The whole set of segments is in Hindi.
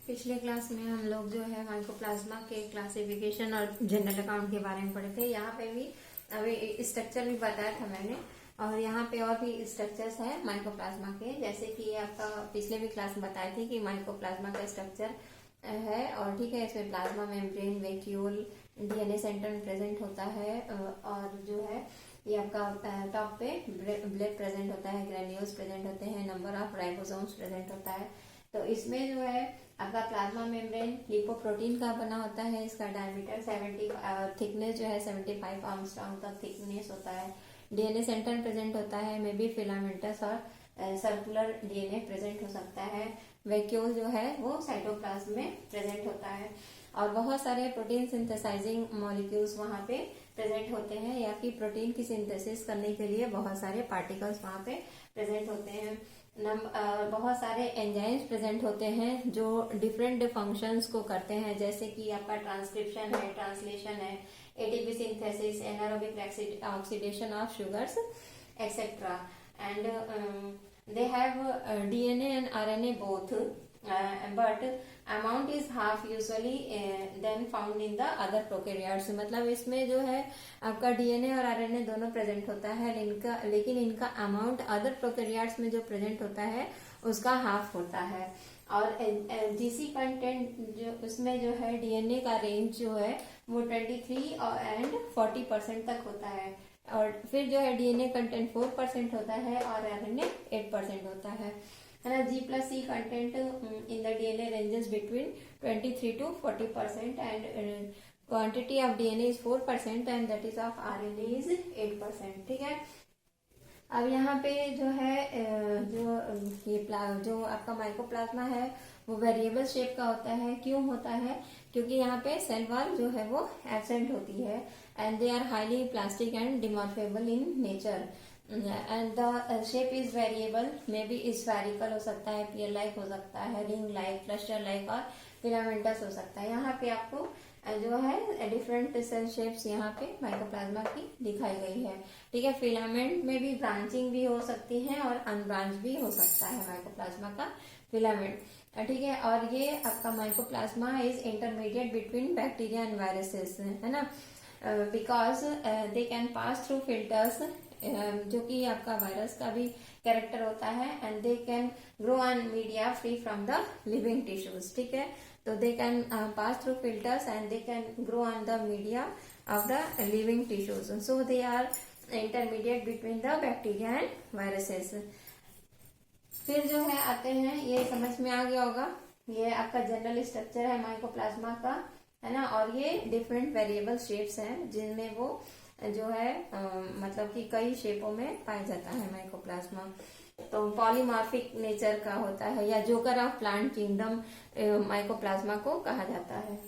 पिछले क्लास में हम लोग जो है माइकोप्लाज्मा के क्लासिफिकेशन और जनरल अकाउंट के बारे में पढ़े थे। यहाँ पे भी अभी स्ट्रक्चर भी बताया था मैंने, और यहाँ पे और भी स्ट्रक्चर्स हैं माइकोप्लाज्मा के, जैसे कि आपका पिछले भी क्लास में बताए थे कि माइकोप्लाज्मा का स्ट्रक्चर है। और ठीक है, इसमें plasma membrane, vacuole, DNA centre में प्रेजेंट होता है, और जो है ये आपका टॉप पे ब्लड प्रेजेंट होता है, ग्रेन्यूल्स प्रेजेंट होते हैं, नंबर ऑफ राइबोसोम्स प्रेजेंट होता है। तो इसमें जो है आपका प्लाज्मा मेम्ब्रेन लिपोप्रोटीन का बना होता है। इसका डायमीटर 70, थिकनेस जो है 75 आर्मस्ट्रांग तक थिकनेस होता है। डीएनए सेंटर प्रेजेंट होता है, मे बी फिलामेंटस और सर्कुलर डीएनए प्रेजेंट हो सकता है। वैक्यूल जो है वो साइटोप्लाज्म में प्रेजेंट होता है, और बहुत सारे प्रोटीन सिंथेसाइजिंग मॉलिक्यूल्स वहाँ पे प्रेजेंट होते हैं, या कि प्रोटीन की सिंथेसिस करने के लिए बहुत सारे पार्टिकल्स वहाँ पे प्रेजेंट होते हैं। बहुत सारे एंजाइम्स प्रेजेंट होते हैं जो डिफरेंट फंक्शंस को करते हैं, जैसे कि आपका ट्रांसक्रिप्शन है, ट्रांसलेशन है, ATP synthesis, anaerobic oxidation of sugars etcetera. And they have DNA and RNA both, but amount is half usually than found in the other prokaryotes. मतलब इसमें जो है आपका डीएनए और आरएनए दोनों प्रेजेंट होता है, लेकिन इनका अमाउंट अदर प्रोकैरियोट्स में जो प्रेजेंट होता है उसका हाफ होता है। और जीसी कंटेंट जो उसमें जो है डीएनए का रेंज जो है वो 23 एंड 40% तक होता है, और फिर जो है डीएनए कंटेंट 4% होता है और आरएनए 8% होता है ना। G+C content in the DNA ranges between 23 to 40%, and quantity of DNA is 4% and that is of RNA is 8%। ठीक है, अब यहाँ पे जो है जो आपका माइकोप्लाज्मा है वो वेरिएबल शेप का होता है। क्यों होता है? क्योंकि यहाँ पे सेल वॉल जो है वो एब्सेंट होती है, and they are highly plastic and deformable in nature, and the shape is variable, may be spherical हो सकता है, पियर लाइक हो सकता है, रिंग लाइक, क्लस्टर लाइक और फिलामेंटस हो सकता है। यहाँ पे आपको जो है डिफरेंट सेल शेप्स यहाँ पे माइकोप्लाज्मा की दिखाई गई है। ठीक है, फिलामेंट में भी ब्रांचिंग भी हो सकती है और अनब्रांच भी हो सकता है माइकोप्लाज्मा का फिलामेंट। ठीक है, और ये आपका mycoplasma is intermediate between bacteria and viruses, है ना, because they can pass through filters, जो कि आपका वायरस का भी कैरेक्टर होता है, and they can grow on media free from the living tissues. ठीक है, तो they can pass through filters and they can grow on the media of the living tissues. So they are intermediate between the bacteria and viruses. फिर जो है आते हैं, ये समझ में आ गया होगा, ये आपका जनरल स्ट्रक्चर है माइकोप्लाज्मा का, है ना। और ये डिफरेंट वेरिएबल शेप्स हैं जिनमें वो जो है मतलब कि कई शेपों में पाया जाता है माइकोप्लाज्मा। तो पॉलीमॉर्फिक नेचर का होता है, या joker of plant kingdom mycoplasma को कहा जाता है।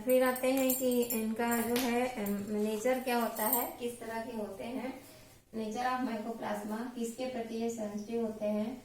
फिर आते हैं कि इनका जो है नेचर क्या होता है, किस तरह के होते हैं। नेचर ऑफ माइकोप्लाज्मा, किसके प्रति ये सेंसिटिव होते हैं।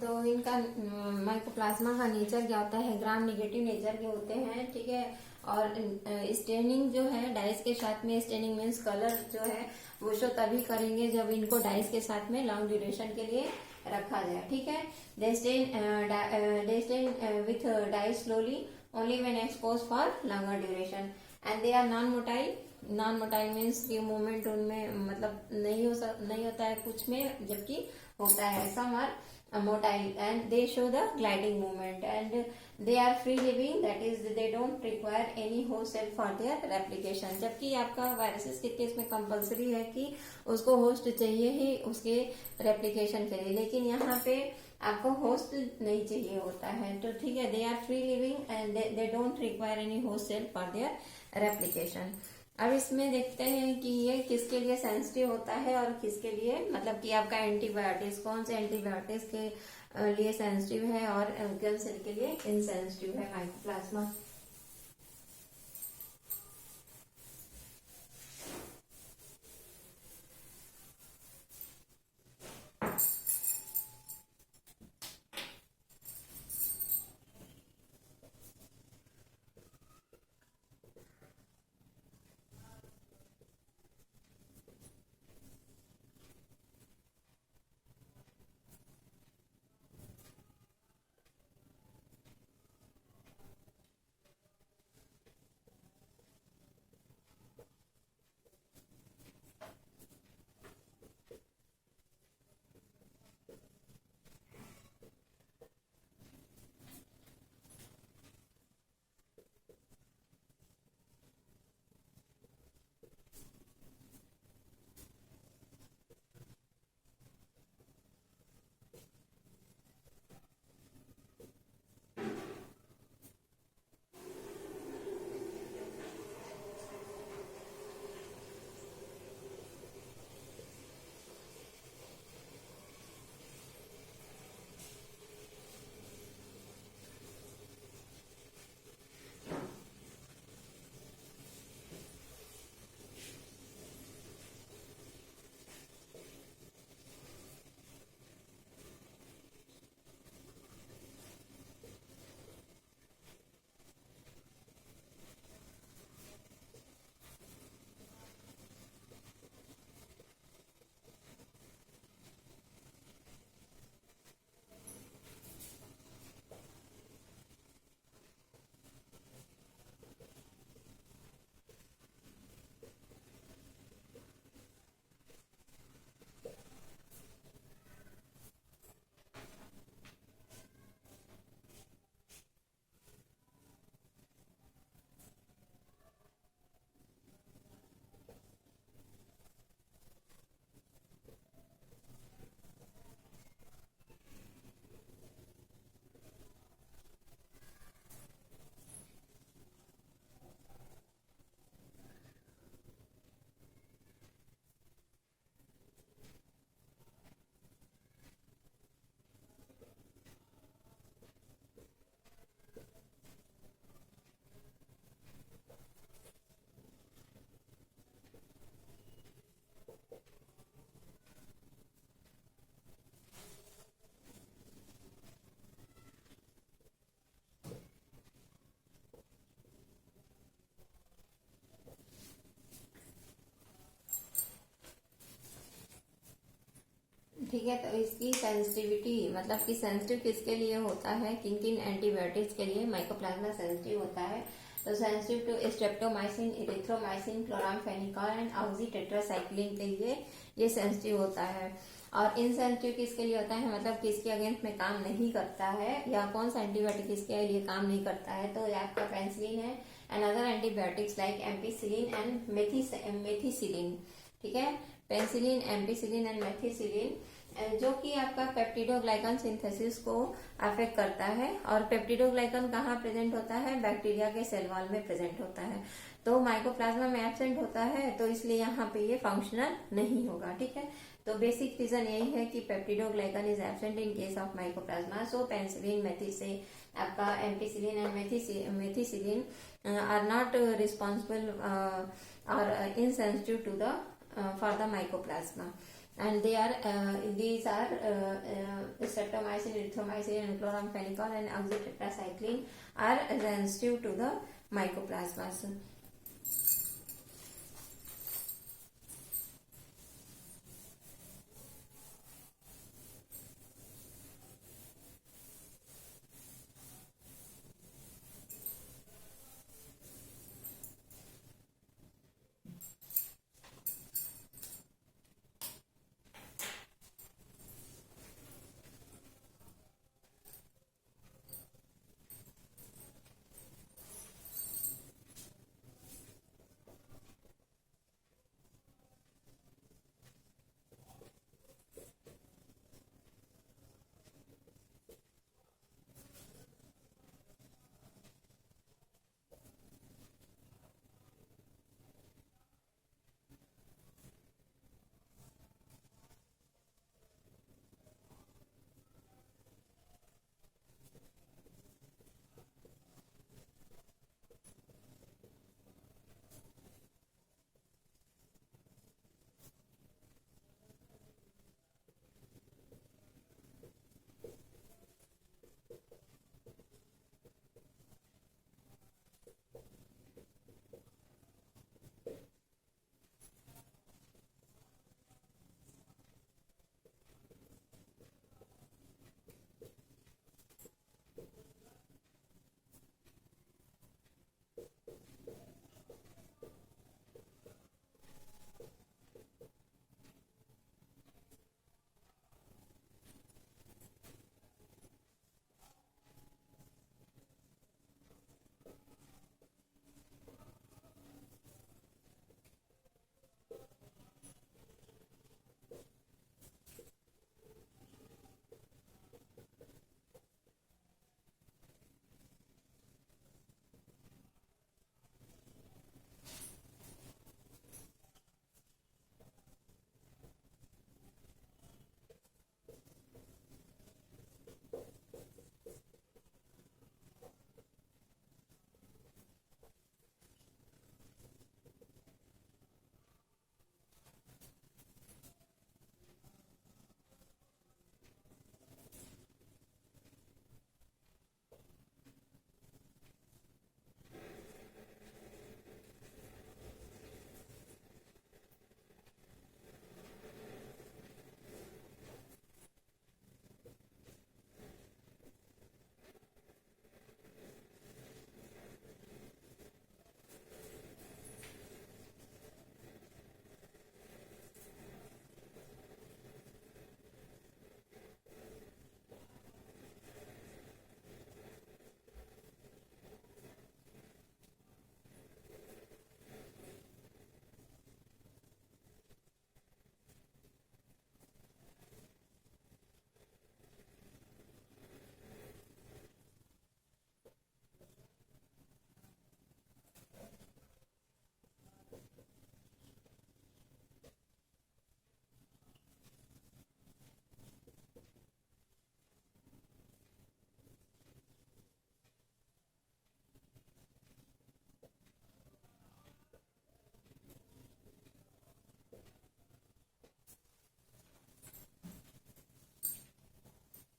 तो इनका माइकोप्लाज्मा का नेचर क्या होता है, ग्राम नेगेटिव नेचर के होते हैं, ठीक है। और स्टेनिंग जो है डाइस के साथ में, स्टेनिंग मीन्स कलर जो है वो शो तभी करेंगे जब इनको डाइस के साथ में लॉन्ग ड्यूरेशन के लिए रखा जाए, ठीक है। They stain with dyes slowly only when expose for longer duration and they are non motile means ये मूवमेंट उनमें मतलब नहीं होता है कुछ में, जबकि होता है some are motile and they show the gliding movement and they are free living, that is they don't require any host cell for their replication। जबकि आपका वायरसेस के केस में कंपलसरी है कि उसको होस्ट चाहिए ही उसके रेप्लिकेशन के लिए, लेकिन यहाँ पे आपको होस्ट नहीं चाहिए होता है, तो ठीक है। They are free living and they don't require any host cell for their replication. अब इसमें देखते हैं कि ये किसके लिए सेंसिटिव होता है और किसके लिए, मतलब कि आपका एंटीबायोटिक्स कौन से एंटीबायोटिक्स के लिए सेंसिटिव है और गर्ल सेल के लिए इनसेंसिटिव है माइकोप्लाज्मा। ठीक है, तो इसकी सेंसिटिविटी मतलब कि सेंसिटिव किसके लिए होता है, किन किन एंटीबायोटिक्स के लिए माइकोप्लाज्मा सेंसिटिव होता है। तो sensitive to streptomycin, erythromycin, chloramphenicol and oxytetracycline के लिए ये सेंसिटिव होता है। और इनसेंसिटिव किसके लिए होता है, मतलब किसके अगेंस्ट में काम नहीं करता है, या कौन सा एंटीबायोटिक किसके लिए काम नहीं करता है। तो आपका पेनिसिलिन है and other antibiotics like ampicillin and methicillin, ठीक है। पेनिसिलिन, एम्पिसिलिन एंड मेथिसिलिन जो कि आपका पेप्टिडोग्लाइकन सिंथेसिस को अफेक्ट करता है। और पेप्टिडोग्लाइकन कहाँ प्रेजेंट होता है, बैक्टीरिया के सेल वॉल में प्रेजेंट होता है। तो माइकोप्लाज्मा में एब्सेंट होता है, तो इसलिए यहाँ पे ये फंक्शनल नहीं होगा, ठीक है। तो बेसिक रीजन यही है कि peptidoglycan is absent in case of mycoplasma. So penicillin, आपका ampicillin and methicillin are not responsible और insensitive to the for the mycoplasma. and these are streptomycin, erythromycin, and chloramphenicol and oxytetracycline are sensitive to the mycoplasmas.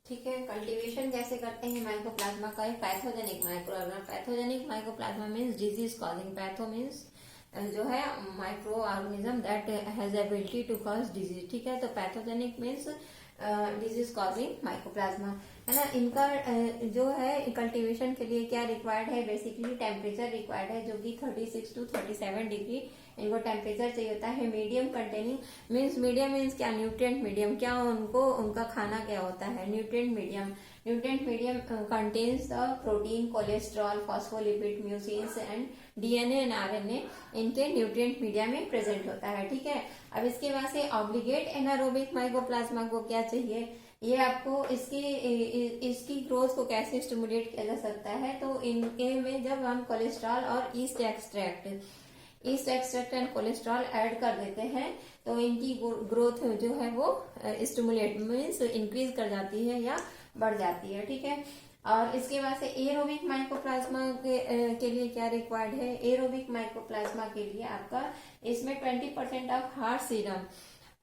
ठीक है, कल्टीवेशन कैसे करते हैं माइकोप्लाज्मा का? Pathogenic micro pathogenic mycoplasma means disease causing, patho means जो है micro organism that has ability to cause disease. ठीक है, तो pathogenic means disease causing mycoplasma, है ना। इनका जो है कल्टीवेशन के लिए क्या रिक्वायर्ड है? बेसिकली टेम्परेचर रिक्वायर्ड है, जो कि 36 to 37 डिग्री इनको टेम्परेचर चाहिए होता है। मीडियम कंटेनिंग मीडियम मीन्स क्या? Nutrient medium. क्या उनको उनका खाना क्या होता है? Nutrient medium. Nutrient medium contains the protein, cholesterol, phospholipid, mucins and DNA and RNA इनके न्यूट्रिएंट मीडिया में प्रेजेंट होता है। ठीक है, अब इसके बाद से ऑब्लिगेट एनारोबिक माइकोप्लाज्मा को क्या चाहिए? ये आपको इसकी ग्रोथ को कैसे स्टिमुलेट किया जा सकता है? तो इनके में जब हम कोलेस्ट्रॉल और east extract and cholesterol add कर देते हैं तो इनकी ग्रोथ जो है वो स्टिमुलेट मीन्स इंक्रीज कर जाती है या बढ़ जाती है। ठीक है, और इसके बाद से एरोबिक माइकोप्लाज्मा के लिए क्या रिक्वायर्ड है? एरोबिक माइकोप्लाज्मा के लिए आपका इसमें 20% of heart serum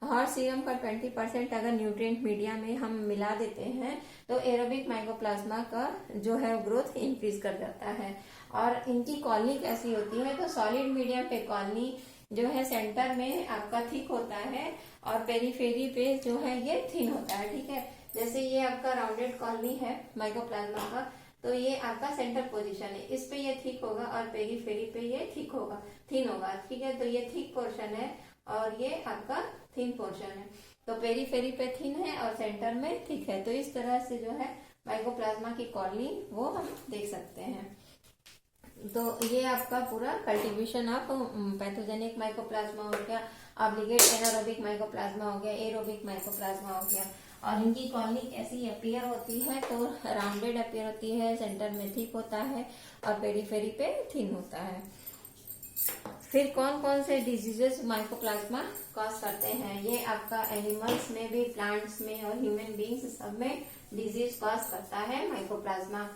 her serum का 20% अगर न्यूट्रिएंट मीडिया में हम मिला देते हैं तो एरोबिक माइकोप्लाज्मा का जो है ग्रोथ इंक्रीज कर जाता है। और इनकी कॉलोनी कैसी होती है, तो सॉलिड मीडियम पे कॉलोनी जो है सेंटर में आपका थिक होता है और पेरीफेरी पे जो है ये थिन होता है। ठीक है, जैसे ये आपका राउंडेड कॉलोनी है माइकोप्लाज्मा का, तो ये आपका सेंटर पोजीशन है, इस पे ये थिक होगा और पेरीफेरी पे ये थिक होगा, थिन होगा। ठीक है, तो ये थिक पोर्शन है और ये आपका थिन पोर्शन है। तो पेरीफेरी पे थिन है और सेंटर में थिक है। तो इस तरह से जो है माइकोप्लाज्मा की कॉलोनी वो हम देख सकते हैं। तो ये आपका पूरा कल्टीवेशन ऑफ पैथोजेनिक माइकोप्लाज्मा हो गया, ऑब्लिगेट एनारोबिक माइकोप्लाज्मा हो गया, एरोबिक माइकोप्लाज्मा हो गया। और इनकी कॉलोनी कैसी अपीयर होती है, तो राउंडेड अपीयर होती है, सेंटर में थिक होता है और पेरीफेरी पे थिन होता है। फिर कौन कौन से डिजीजेस माइकोप्लाज्मा कॉज करते हैं, ये आपका एनिमल्स में भी, प्लांट्स में और ह्यूमन बींग्स सब में डिजीज कॉज करता है माइकोप्लाज्मा।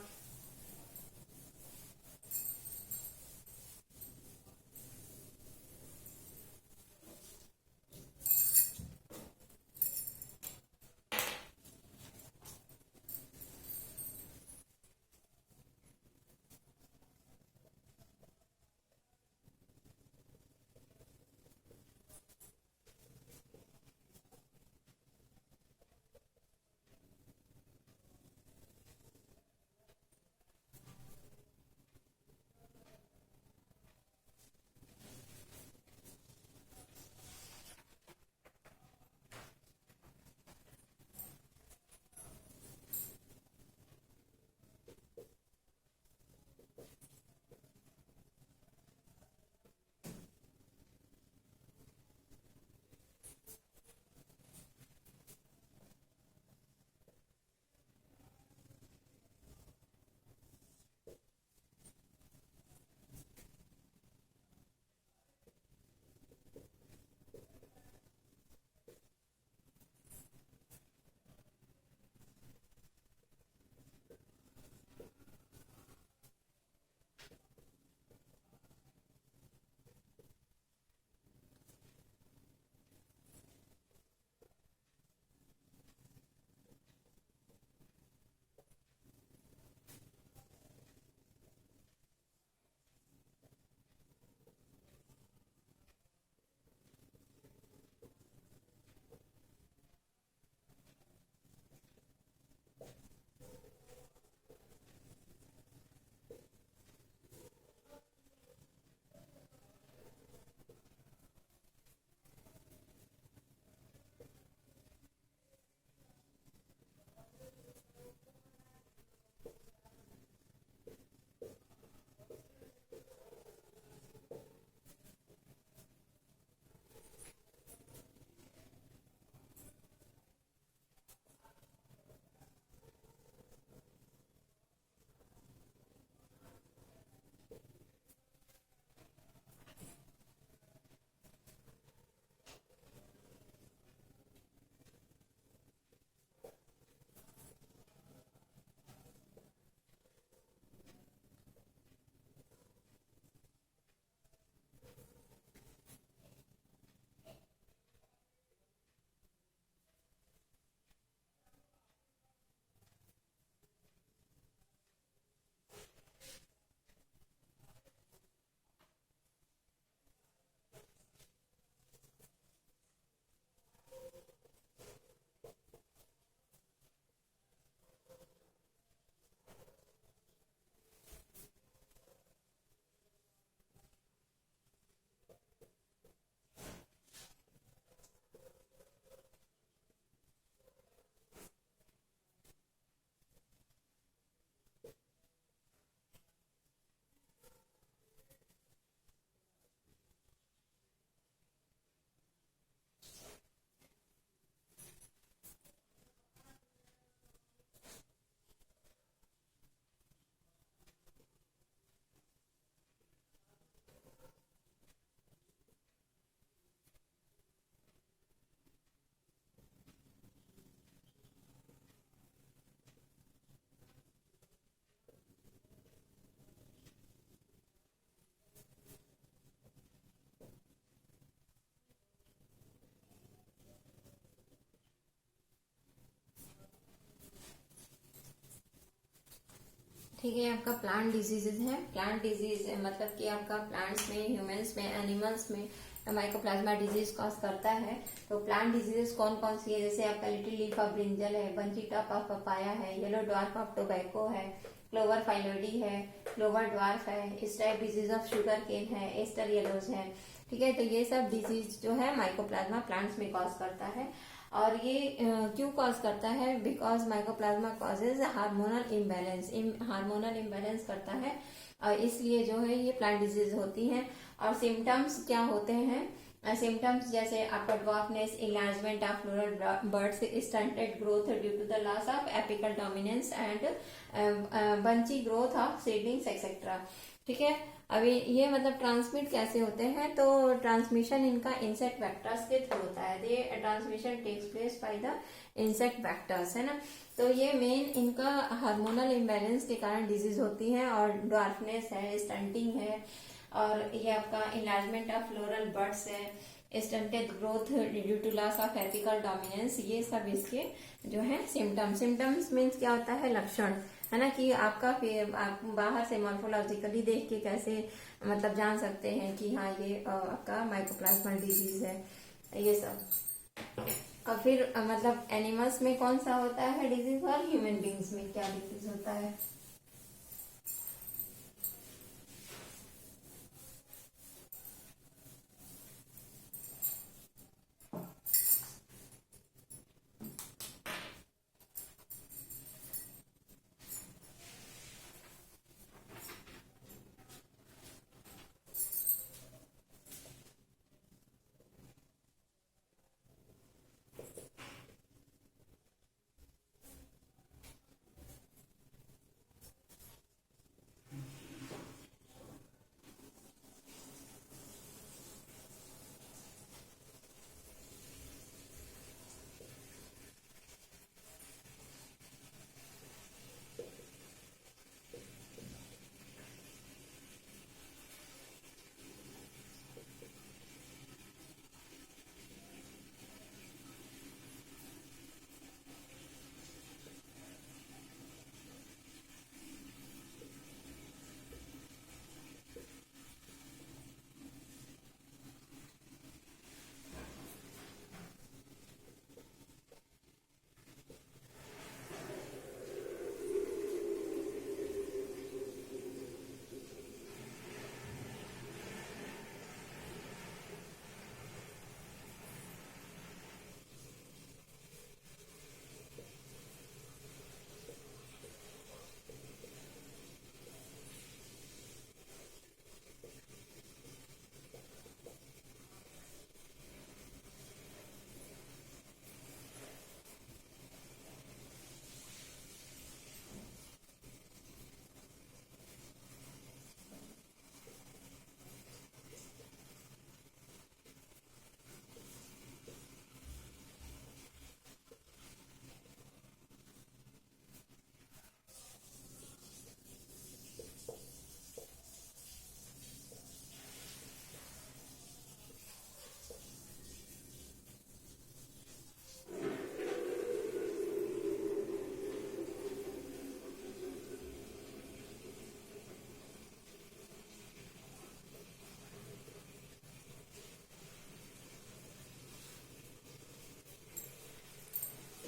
ठीक है, आपका प्लांट डिजीजेज है। प्लांट डिजीज मतलब कि आपका प्लांट्स में, ह्यूमंस में, एनिमल्स में माइकोप्लाज्मा डिजीज कॉज करता है। तो प्लांट डिजीजेस कौन कौन सी है, जैसे आपका लिटिल लीफ ऑफ ब्रिंजल है, बंची टॉप ऑफ पपाया है, येलो ड्वार्फ ऑफ टोबैको है, क्लोवर फाइलोडी है, क्लोवर ड्वार्फ है, stripe disease of sugar cane है, एस्टर येलोज है। ठीक है, तो ये सब डिजीज जो है माइकोप्लाज्मा प्लांट्स में कॉज करता है। और ये क्यों कॉज करता है, because mycoplasma causes hormonal imbalance, hormonal imbalance करता है, और इसलिए जो है ये प्लांट डिजीज होती हैं। और सिम्टम्स क्या होते हैं, सिम्टम्स जैसे आपका dwarfness, enlargement of floral buds, stunted growth due to the loss of apical dominance and bunchy growth of seedlings etcetera. ठीक है, अभी ये मतलब ट्रांसमिट कैसे होते हैं, तो ट्रांसमिशन इनका इंसेक्ट वेक्टर्स के थ्रू होता है। ये transmission takes place by the insect vectors, है ना। तो ये मेन इनका हार्मोनल इम्बैलेंस के कारण डिजीज होती है, और ड्वार्फनेस है, स्टंटिंग है, और ये आपका इनलार्जमेंट ऑफ फ्लोरल बड्स है, stunted growth due to loss of apical dominance, ये सब इसके जो है सिम्टम्स। सिम्टम्स मीन्स क्या होता है, लक्षण, है ना, कि आपका आप बाहर से मॉर्फोलॉजिकली देख के कैसे मतलब जान सकते हैं कि हाँ ये आपका माइकोप्लाज्मा डिजीज है, ये सब। और फिर मतलब एनिमल्स में कौन सा होता है डिजीज, और ह्यूमन बींग्स में क्या डिजीज होता है।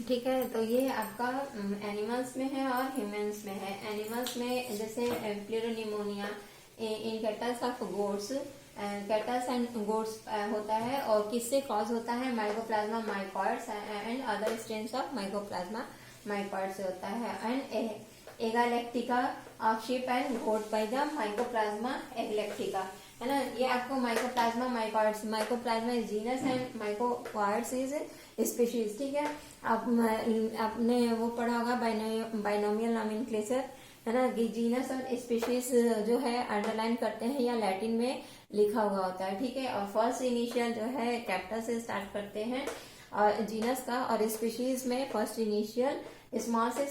ठीक है, तो ये आपका एनिमल्स में है और ह्यूमंस में है। एनिमल्स में जैसे pleuropneumonia in cattles of goats, cattles and goats होता है, और किससे कॉज होता है, mycoplasma mycoides and other strains of mycoplasma mycoid से होता है। And agalactia of sheep and goat by the mycoplasma agalactiae, है ना। ये आपको mycoplasma mycoides, mycoplasma is genus and mycoides is species. ठीक है, आपने वो पढ़ा होगा बाइनोमियल नॉमेनक्लेचर, है ना, कि जीनस और स्पीशीज जो है अंडरलाइन करते हैं या लैटिन में लिखा हुआ होता है। ठीक है, और फर्स्ट इनिशियल जो है कैपिटल से स्टार्ट करते हैं और जीनस का, और स्पीशीज में फर्स्ट इनिशियल स्मॉल से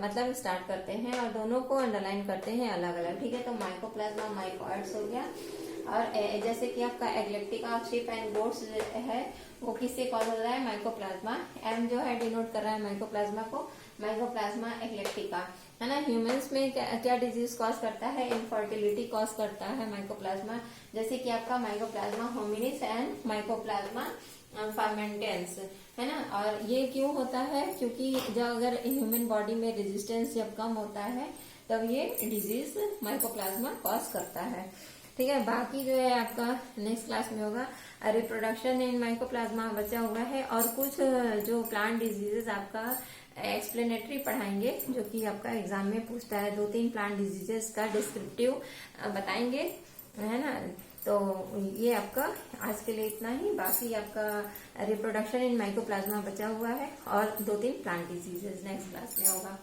मतलब स्टार्ट करते हैं, और दोनों को अंडरलाइन करते हैं अलग अलग। ठीक है, तो माइकोप्लाज्मा माइकॉइड्स हो गया। और जैसे कि आपका एगलेक्टिका ऑफ शीप एंड गोट्स है, वो किससे कॉज हो रहा है, माइकोप्लाज्मा। एम जो है डिनोट कर रहा है माइकोप्लाज्मा को, माइकोप्लाज्मा एगलेक्टिका। है ना। ह्यूमंस में क्या क्या डिजीज कॉज करता है, इनफर्टिलिटी कॉज करता है माइकोप्लाज्मा, जैसे कि आपका माइकोप्लाज्मा होमिनिस एंड माइकोप्लाज्मा फर्मेंटेंस, है ना। और ये क्यों होता है, क्योंकि जब अगर ह्यूमन बॉडी में रेजिस्टेंस जब कम होता है तब ये डिजीज माइकोप्लाज्मा कॉज करता है। ठीक है, बाकी जो है आपका नेक्स्ट क्लास में होगा रिप्रोडक्शन इन माइकोप्लाज्मा बचा हुआ है, और कुछ जो प्लांट डिजीजेस आपका एक्सप्लेनेटरी पढ़ाएंगे जो कि आपका एग्जाम में पूछता है। 2-3 प्लांट डिजीजेस का डिस्क्रिप्टिव बताएंगे, है ना। तो ये आपका आज के लिए इतना ही। बाकी आपका रिप्रोडक्शन इन माइकोप्लाज्मा बचा हुआ है और 2-3 प्लांट डिजीजेस नेक्स्ट क्लास में होगा।